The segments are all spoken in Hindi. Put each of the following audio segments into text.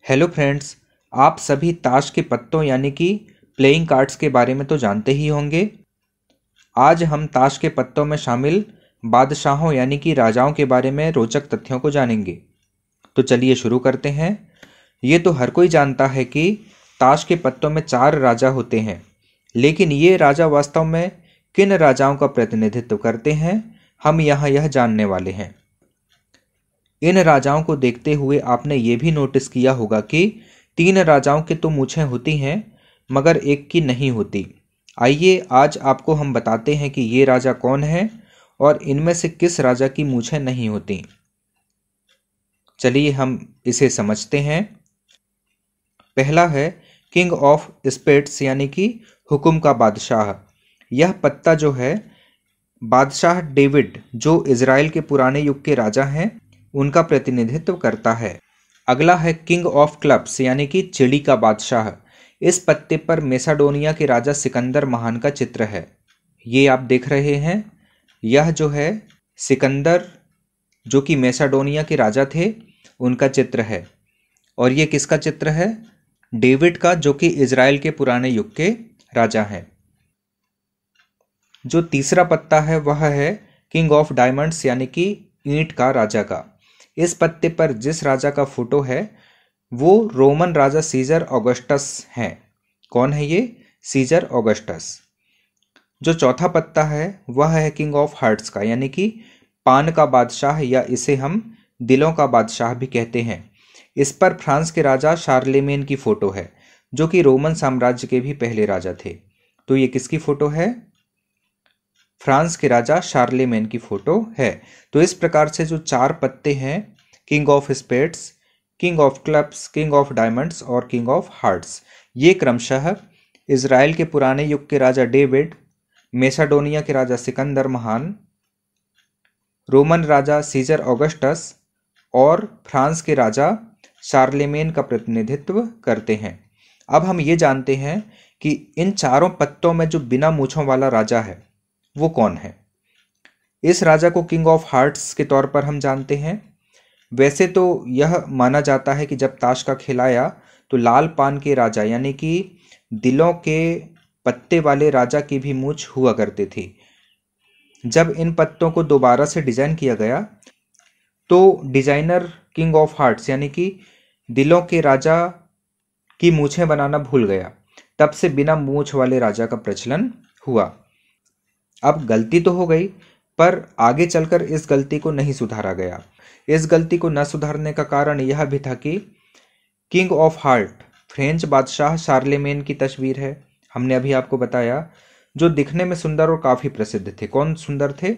हेलो फ्रेंड्स, आप सभी ताश के पत्तों यानी कि प्लेइंग कार्ड्स के बारे में तो जानते ही होंगे। आज हम ताश के पत्तों में शामिल बादशाहों यानी कि राजाओं के बारे में रोचक तथ्यों को जानेंगे। तो चलिए शुरू करते हैं। ये तो हर कोई जानता है कि ताश के पत्तों में 4 राजा होते हैं, लेकिन ये राजा वास्तव में किन राजाओं का प्रतिनिधित्व करते हैं, हम यहाँ यह जानने वाले हैं। इन राजाओं को देखते हुए आपने ये भी नोटिस किया होगा कि 3 राजाओं की तो मूछें होती हैं मगर एक की नहीं होती। आइए आज आपको हम बताते हैं कि ये राजा कौन है और इनमें से किस राजा की मूछें नहीं होती। चलिए हम इसे समझते हैं। पहला है किंग ऑफ स्पेड्स यानी कि हुक्म का बादशाह। यह पत्ता जो है बादशाह डेविड, जो इज़राइल के पुराने युग के राजा हैं, उनका प्रतिनिधित्व करता है। अगला है किंग ऑफ क्लब्स यानी कि चिड़ी का बादशाह। इस पत्ते पर मैसेडोनिया के राजा सिकंदर महान का चित्र है। ये आप देख रहे हैं, यह जो है सिकंदर जो कि मैसेडोनिया के राजा थे, उनका चित्र है। और ये किसका चित्र है? डेविड का, जो कि इज़राइल के पुराने युग के राजा हैं। जो तीसरा पत्ता है वह है किंग ऑफ डायमंड्स यानी कि ईंट का राजा का। इस पत्ते पर जिस राजा का फोटो है वो रोमन राजा सीजर ऑगस्टस हैं। कौन है ये? Caesar Augustus. जो चौथा पत्ता है वह है किंग ऑफ हार्ट्स का यानी कि पान का बादशाह, या इसे हम दिलों का बादशाह भी कहते हैं। इस पर फ्रांस के राजा शार्लेमेन की फोटो है, जो कि रोमन साम्राज्य के भी पहले राजा थे। तो ये किसकी फोटो है? फ्रांस के राजा शार्लेमेन की फोटो है। तो इस प्रकार से जो 4 पत्ते हैं, king of spades, king of clubs, king of diamonds और किंग ऑफ हार्ट्स, ये क्रमशः इज़राइल के पुराने युग के राजा डेविड, मैसेडोनिया के राजा सिकंदर महान, रोमन राजा सीजर ऑगस्टस और फ्रांस के राजा शार्लेमेन का प्रतिनिधित्व करते हैं। अब हम ये जानते हैं कि इन चारों पत्तों में जो बिना मूछों वाला राजा है वो कौन है। इस राजा को किंग ऑफ हार्ट्स के तौर पर हम जानते हैं। वैसे तो यह माना जाता है कि जब ताश का खेल आया तो लाल पान के राजा यानी कि दिलों के पत्ते वाले राजा की भी मूछ हुआ करती थी। जब इन पत्तों को दोबारा से डिजाइन किया गया तो डिजाइनर किंग ऑफ हार्ट्स यानी कि दिलों के राजा की मूछें बनाना भूल गया। तब से बिना मूछ वाले राजा का प्रचलन हुआ। अब गलती तो हो गई, पर आगे चलकर इस गलती को नहीं सुधारा गया। इस गलती को न सुधारने का कारण यह भी था कि किंग ऑफ हार्ट फ्रेंच बादशाह शार्लेमेन की तस्वीर है। हमने अभी आपको बताया, जो दिखने में सुंदर और काफ़ी प्रसिद्ध थे। कौन सुंदर थे?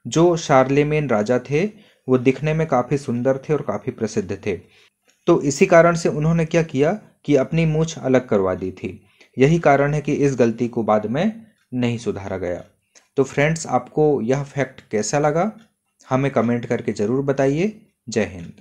जो शार्लेमेन राजा थे वो दिखने में काफ़ी सुंदर थे और काफ़ी प्रसिद्ध थे। तो इसी कारण से उन्होंने क्या किया कि अपनी मूछ अलग करवा दी थी। यही कारण है कि इस गलती को बाद में नहीं सुधारा गया। तो फ्रेंड्स, आपको यह फैक्ट कैसा लगा हमें कमेंट करके ज़रूर बताइए। जय हिंद।